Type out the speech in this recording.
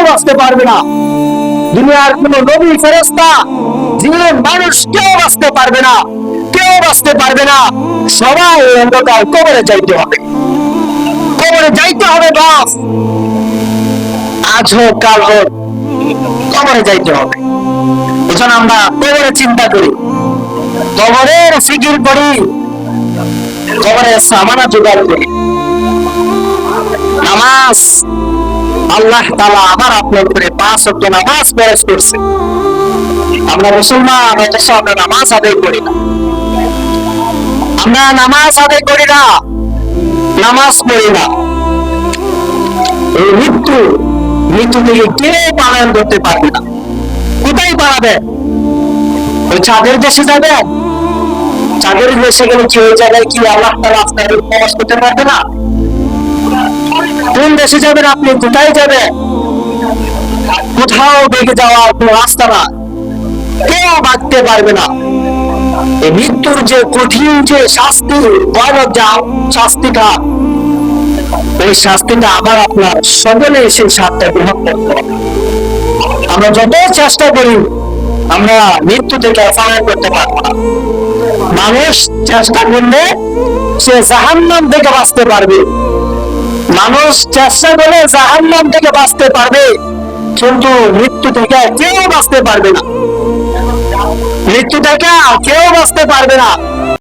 বাঁচতে পারবে না। দুনিয়ার কোন নবী, ফেরেশতা, জিন, মানুষ কেউ বাঁচতে পারবে না, কেউ বাঁচতে পারবে না। সবাই অন্ধকার কবরে যাইতে হবে, কবরে যাইতে হবে। বাস আজ হোক কাল হোক কবরে যাইতে হবে। এজন্য আমরা কবরে চিন্তা করি, কবরের ফিকির করি, কবরের সামানা জোগাড় করি। নামাজ আল্লাহ তাআলা আমার আপনার উপরে 5 ওয়াক্ত নামাজ ফরজ করছে। আমরা মুসলমান, অথচ আমরা নামাজ আদায় করি না। আমরা নামাজ আদায় করি না, নামাজ পড়ি না। এই মৃত্যু, মৃত্যু থেকে কেউ পালায়ন করতে পারবে না। কোথায় পালাবে? ওই চাঁদের দেশে যাবে? চাঁদের দেশে গেলে কি ওই জায়গায় কি আল্লাহ তাআলা আপনাকে প্রবেশ করতে পারবে না? কোন দেশে যাবেন আপনি? কোথায় যাবেন? কোথাও বেগে যাওয়ার কোন রাস্তা না, কেউ বাঁচতে পারবে না। এই মৃত্যুর যে কঠিন যে শাস্তি, ভয়ানক যা শাস্তিটা, ওই শাস্তিটা আবার আপনার সকলে সেই স্বাদটা গ্রহণ করতে হবে। আমরা যত চেষ্টা করি আমরা মৃত্যু থেকে পালন করতে পারবো না। মানুষ চেষ্টা করলে সে জাহান্নাম থেকে বাঁচতে পারবে, মানুষ চেষ্টা করে জাহান্নাম থেকে বাঁচতে পারবে, কিন্তু মৃত্যু থেকে কেউ বাঁচতে পারবে না। মৃত্যু থেকে কেউ বাঁচতে পারবে না।